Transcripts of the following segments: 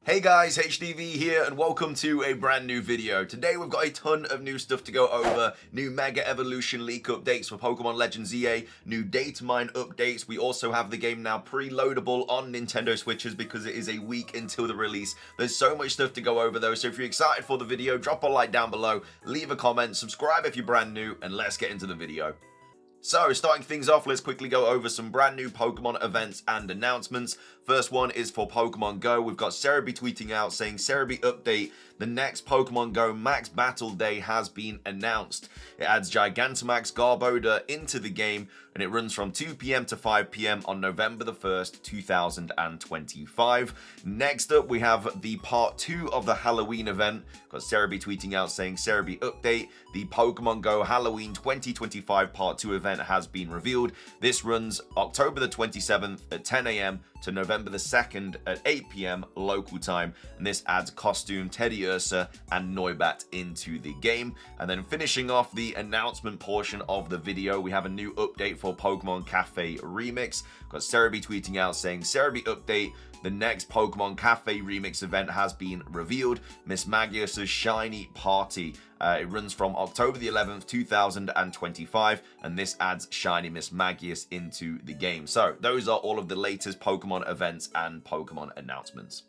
Hey guys, HDV here and welcome to a brand new video. Today we've got a ton of new stuff to go over. New Mega Evolution leak updates for Pokemon Legends EA, new Datamine updates. We also have the game now preloadable on Nintendo Switches because it is a week until the release. There's so much stuff to go over though, so if you're excited for the video, drop a like down below, leave a comment, subscribe if you're brand new, and let's get into the video. So, starting things off, let's quickly go over some brand new Pokemon events and announcements. First one is for Pokemon Go. We've got Cerebi tweeting out saying, Cerebi update, the next Pokemon Go Max Battle Day has been announced. It adds Gigantamax Garbodor into the game, and it runs from 2 PM to 5 PM on November the 1st, 2025. Next up, we have the part 2 of the Halloween event. Got Cerebi tweeting out saying, Cerebi update, the Pokemon Go Halloween 2025 part 2 event has been revealed. This runs October the 27th at 10 AM to November the 2nd at 8 PM local time, and this adds Costume, Teddy Ursa, and Noibat into the game. And then finishing off the announcement portion of the video, we have a new update for Pokemon Cafe Remix. Got Cerebi tweeting out saying, Cerebi update, the next Pokemon Cafe Remix event has been revealed. Miss Magius's Shiny Party. It runs from October the 11th, 2025, and this adds Shiny Miss Magius into the game. So, those are all of the latest Pokemon events and Pokemon announcements.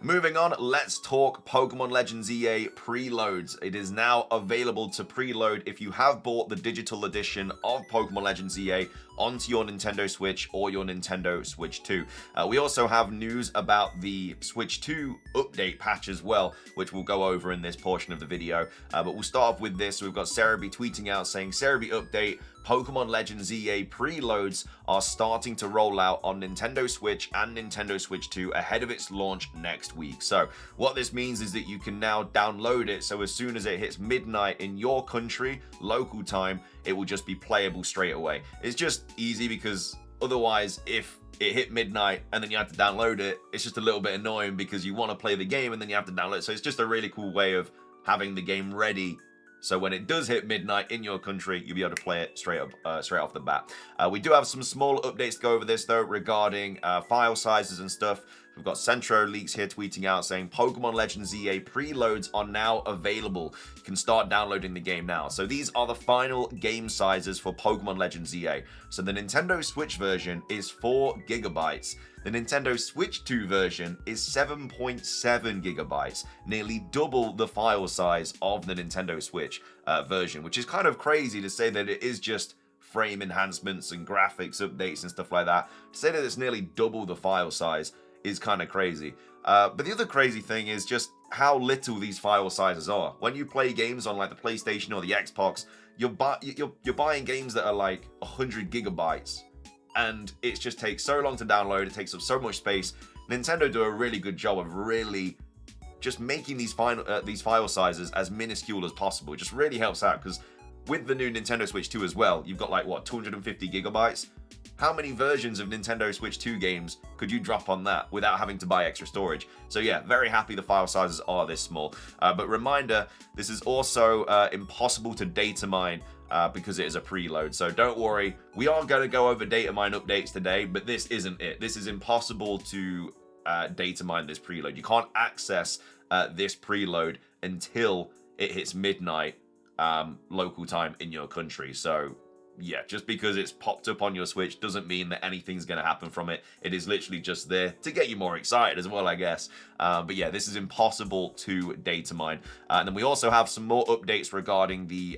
Moving on, let's talk Pokemon Legends EA preloads. It is now available to preload if you have bought the digital edition of Pokemon Legends EA onto your Nintendo Switch or your Nintendo Switch 2. We also have news about the Switch 2 update patch as well, which we'll go over in this portion of the video. But we'll start off with this. We've got Cerebi tweeting out saying, Cerebi update, Pokemon Legends EA preloads are starting to roll out on Nintendo Switch and Nintendo Switch 2 ahead of its launch next week. So what this means is that you can now download it, so as soon as it hits midnight in your country, local time, it will just be playable straight away. It's just easy because otherwise if it hit midnight and then you have to download it, it's just a little bit annoying because you want to play the game and then you have to download it. So it's just a really cool way of having the game ready. So when it does hit midnight in your country, you'll be able to play it straight off the bat. We do have some small updates to go over this though regarding file sizes and stuff. We've got Centro Leaks here tweeting out saying Pokemon Legends EA preloads are now available. You can start downloading the game now. So these are the final game sizes for Pokemon Legends EA. So the Nintendo Switch version is 4 gigabytes. The Nintendo Switch 2 version is 7.7 gigabytes, nearly double the file size of the Nintendo Switch version, which is kind of crazy to say that it is just frame enhancements and graphics updates and stuff like that. To say that it's nearly double the file size is kind of crazy. But the other crazy thing is just how little these file sizes are. When you play games on like the PlayStation or the Xbox, you're buying games that are like 100 gigabytes. And it just takes so long to download, it takes up so much space. Nintendo do a really good job of really just making these file sizes as minuscule as possible. It just really helps out because with the new Nintendo Switch 2 as well, you've got like, what, 250 gigabytes? How many versions of Nintendo Switch 2 games could you drop on that without having to buy extra storage? So yeah, very happy the file sizes are this small. But reminder, this is also impossible to data mine because it is a preload. So don't worry, we are going to go over data mine updates today, but this isn't it. This is impossible to data mine this preload. You can't access this preload until it hits midnight local time in your country. So yeah, just because it's popped up on your Switch doesn't mean that anything's going to happen from it. It is literally just there to get you more excited as well, I guess. But yeah, this is impossible to data mine. And then we also have some more updates regarding the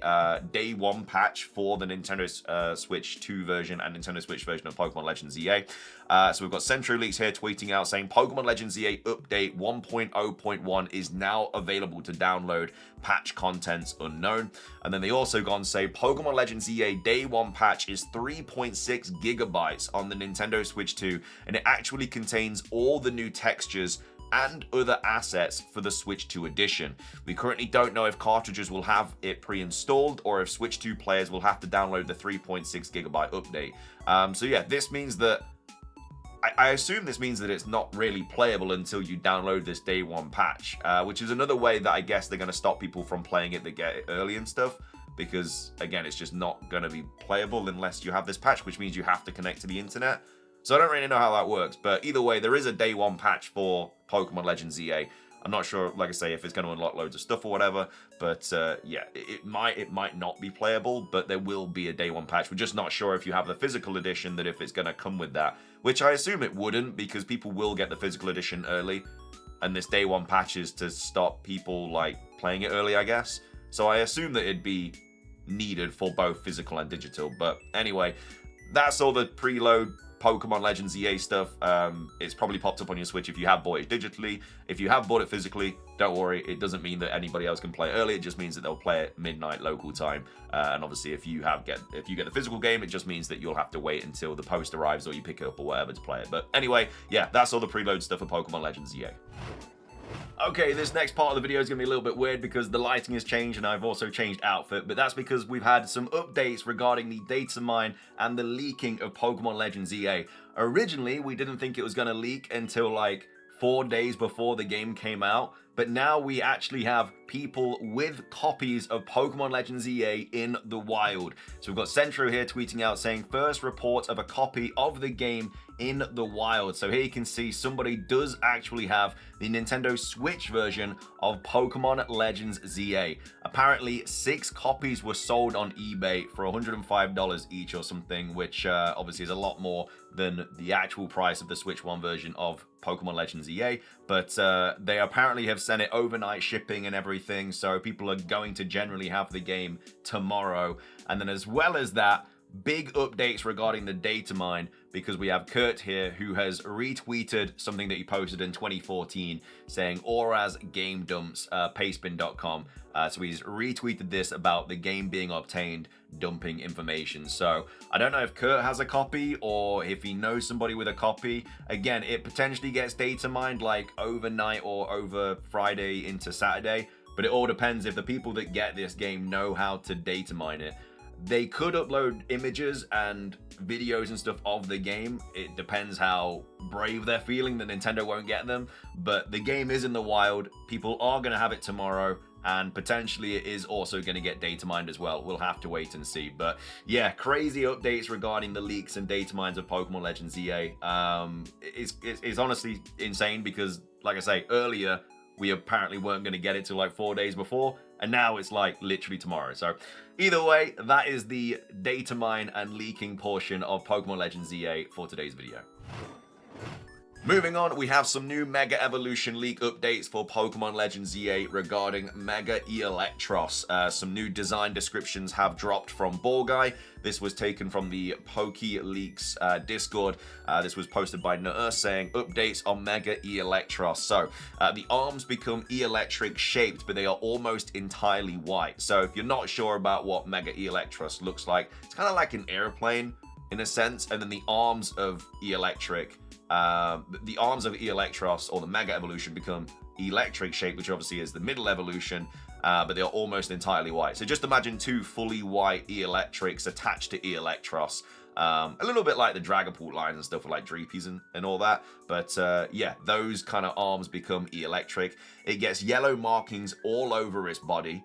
Day 1 patch for the Nintendo Switch 2 version and Nintendo Switch version of Pokemon Legends EA. So we've got Centro Leaks here tweeting out saying Pokemon Legends EA Update 1.0.1 is now available to download. Patch contents unknown. And then they also go on to say Pokemon Legends EA Day 1 patch is 3.6 gigabytes on the Nintendo Switch 2, and it actually contains all the new textures and other assets for the Switch 2 edition. We currently don't know if cartridges will have it pre-installed or if Switch 2 players will have to download the 3.6 gigabyte update. So yeah, this means that I assume this means that it's not really playable until you download this Day 1 patch, which is another way that I guess they're going to stop people from playing it that get it early and stuff, because, again, it's just not going to be playable unless you have this patch, which means you have to connect to the internet. So I don't really know how that works, but either way, there is a day one patch for Pokemon Legends EA. I'm not sure, like I say, if it's going to unlock loads of stuff or whatever, but yeah, it might not be playable, but there will be a day one patch. We're just not sure if you have the physical edition that if it's going to come with that, which I assume it wouldn't, because people will get the physical edition early, and this day one patch is to stop people like playing it early, I guess. So I assume that it'd be needed for both physical and digital. But anyway, that's all the preload Pokemon Legends EA stuff. It's probably popped up on your Switch if you have bought it digitally. If you have bought it physically, don't worry, it doesn't mean that anybody else can play it early. It just means that they'll play it midnight local time. And obviously, if you get the physical game, it just means that you'll have to wait until the post arrives or you pick it up or whatever to play it. But anyway, yeah, that's all the preload stuff for Pokemon Legends EA. Okay, this next part of the video is going to be a little bit weird because the lighting has changed and I've also changed outfit, but that's because we've had some updates regarding the Datamine and the leaking of Pokemon Legends EA. Originally, we didn't think it was going to leak until like 4 days before the game came out, but now we actually have people with copies of Pokemon Legends EA in the wild. So we've got Centro here tweeting out saying, first report of a copy of the game in the wild. So here you can see somebody does actually have the Nintendo Switch version of Pokemon Legends ZA. Apparently 6 copies were sold on eBay for $105 each or something, which obviously is a lot more than the actual price of the Switch 1 version of Pokemon Legends EA, but they apparently have sent it overnight shipping and everything, so people are going to generally have the game tomorrow. And then as well as that, big updates regarding the Datamine, because we have Kurt here who has retweeted something that he posted in 2014 saying Auras game dumps pastebin.com. So he's retweeted this about the game being obtained, dumping information. So I don't know if Kurt has a copy or if he knows somebody with a copy. Again, it potentially gets datamined like overnight or over Friday into Saturday, but it all depends if the people that get this game know how to datamine it. They could upload images and videos and stuff of the game. It depends how brave they're feeling that Nintendo won't get them. But the game is in the wild. People are going to have it tomorrow. And potentially it is also going to get data mined as well. We'll have to wait and see. But yeah, crazy updates regarding the leaks and data mines of Pokemon Legends EA. It's honestly insane because, like I say, earlier we apparently weren't going to get it till like 4 days before. And now it's like literally tomorrow. So either way, that is the data mine and leaking portion of Pokemon Legends EA for today's video. Moving on, we have some new Mega Evolution leak updates for Pokemon Legends EA regarding Mega Electros. Some new design descriptions have dropped from Ball Guy. This was taken from the PokeLeaks Discord. This was posted by Nurse saying, updates on Mega Electros. So, the arms become electric shaped, but they are almost entirely white. So, if you're not sure about what Mega Electros looks like, it's kind of like an airplane in a sense, and then the arms of Electric. The arms of Electros, or the Mega Evolution, become electric shaped, which obviously is the middle evolution, but they're almost entirely white. So just imagine 2 fully white Electrics attached to Electros. A little bit like the Dragapult line and stuff with like Dreepies and all that. But yeah, those kind of arms become electric. It gets yellow markings all over its body.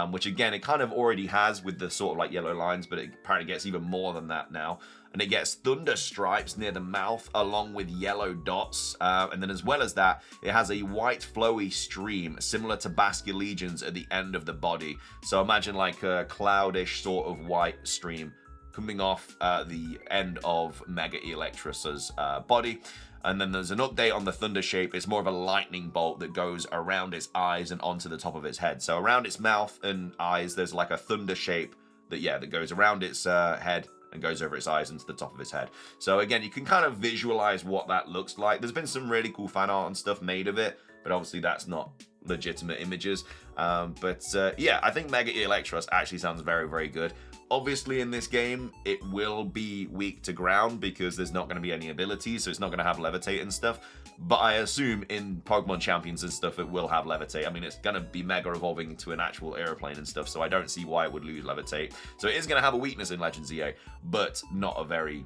Which again, it kind of already has with the sort of like yellow lines, but it apparently gets even more than that now. And it gets thunder stripes near the mouth along with yellow dots. And then as well as that, it has a white flowy stream similar to Basculegions at the end of the body. So imagine like a cloudish sort of white stream coming off the end of Mega Electros's body. And then there's an update on the thunder shape. It's more of a lightning bolt that goes around its eyes and onto the top of its head. So around its mouth and eyes, there's like a thunder shape that goes around its head and goes over its eyes into the top of its head. So again, you can kind of visualize what that looks like. There's been some really cool fan art and stuff made of it, but obviously that's not legitimate images. Yeah, I think Mega Electros actually sounds very, very good. Obviously, in this game, it will be weak to ground because there's not going to be any abilities, so it's not going to have Levitate and stuff. But I assume in Pokemon Champions and stuff, it will have Levitate. I mean, it's going to be Mega evolving into an actual airplane and stuff, so I don't see why it would lose Levitate. So it is going to have a weakness in Legends EA, but not a very,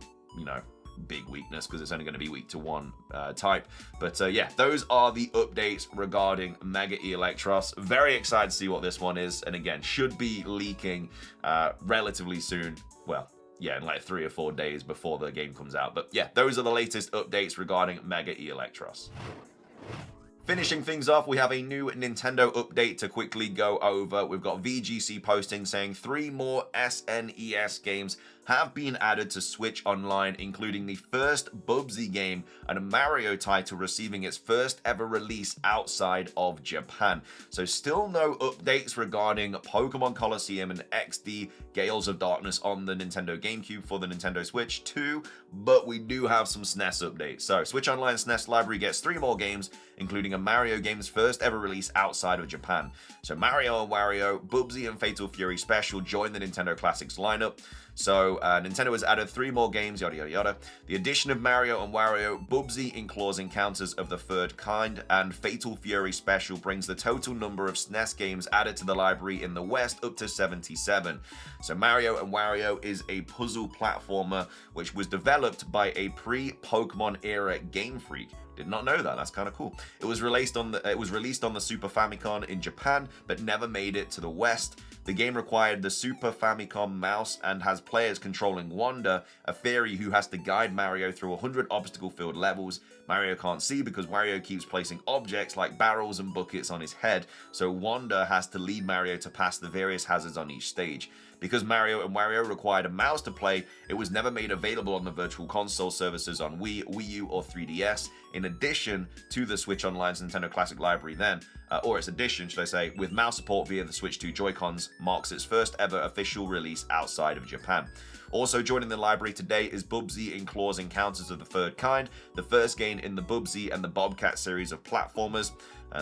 big weakness because it's only going to be weak to one type. But yeah, those are the updates regarding Mega Electros. Very excited to see what this one is, and again, should be leaking relatively soon. Well, yeah, in like 3 or 4 days before the game comes out. But yeah, those are the latest updates regarding Mega E Electros. Finishing things off, we have a new Nintendo update to quickly go over. We've got VGC posting saying 3 more SNES games have been added to Switch Online, including the first Bubsy game and a Mario title receiving its first ever release outside of Japan. So still no updates regarding Pokemon Colosseum and XD Gales of Darkness on the Nintendo GameCube for the Nintendo Switch 2, but we do have some SNES updates. So Switch Online SNES library gets 3 more games, including a Mario game's first ever release outside of Japan. So Mario and Wario, Bubsy and Fatal Fury Special join the Nintendo Classics lineup. So Nintendo has added 3 more games, yada yada yada. The addition of Mario and Wario, Bubsy in Claws Encounters of the Third Kind, and Fatal Fury Special brings the total number of SNES games added to the library in the West up to 77. So Mario and Wario is a puzzle platformer which was developed by a pre-Pokemon era Game Freak. Did not know that. That's kind of cool. It was released on the Super Famicom in Japan, but never made it to the West. The game required the Super Famicom mouse and has players controlling Wanda, a fairy who has to guide Mario through 100 obstacle-filled levels. Mario can't see because Wario keeps placing objects like barrels and buckets on his head, so Wanda has to lead Mario to pass the various hazards on each stage. Because Mario and Wario required a mouse to play, it was never made available on the Virtual Console services on Wii, Wii U, or 3DS, in addition to the Switch Online's Nintendo Classic Library then, or its addition, should I say, with mouse support via the Switch 2 Joy-Cons, marks its first ever official release outside of Japan. Also joining the library today is Bubsy in Claws Encounters of the Third Kind, the first game in the Bubsy and the Bobcat series of platformers.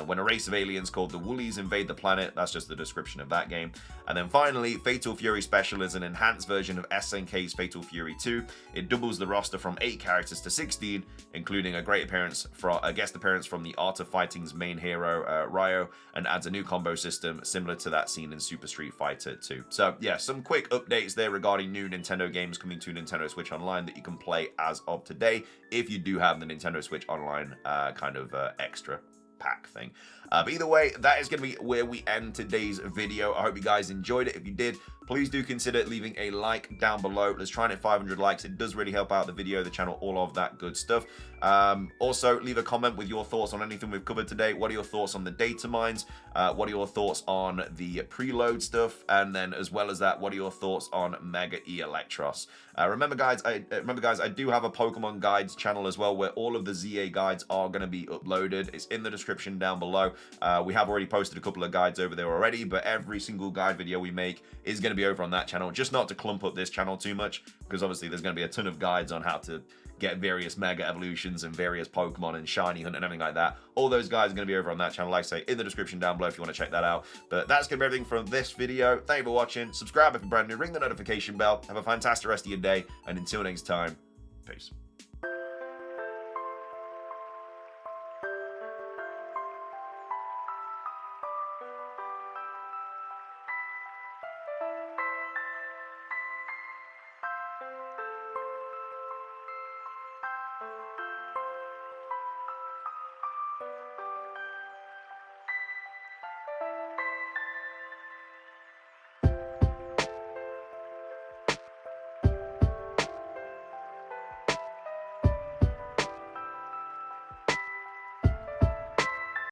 When a race of aliens called the Woolies invade the planet, that's just the description of that game. And then finally, Fatal Fury Special is an enhanced version of SNK's Fatal Fury 2. It doubles the roster from 8 characters to 16, including a guest appearance from the Art of Fighting's main hero, Ryo, and adds a new combo system similar to that seen in Super Street Fighter 2. So yeah, some quick updates there regarding new Nintendo games coming to Nintendo Switch Online that you can play as of today, if you do have the Nintendo Switch Online extra pack thing. But either way, that is going to be where we end today's video. I hope you guys enjoyed it. If you did, please do consider leaving a like down below. Let's try and hit 500 likes. It does really help out the video, the channel, all of that good stuff. Also, leave a comment with your thoughts on anything we've covered today. What are your thoughts on the data mines? What are your thoughts on the preload stuff? And then, as well as that, what are your thoughts on Mega E Electros? Remember, guys, I do have a Pokemon guides channel as well, where all of the ZA guides are going to be uploaded. It's in the description down below. We have already posted a couple of guides over there already, but every single guide video we make is going to be over on that channel, just not to clump up this channel too much, because obviously there's going to be a ton of guides on how to get various Mega Evolutions and various Pokemon and Shiny Hunt and everything like that. All those guides are going to be over on that channel, like I say, in the description down below if you want to check that out. But that's going to be everything from this video. Thank you for watching. Subscribe if you're brand new, ring the notification bell. Have a fantastic rest of your day, and until next time, peace.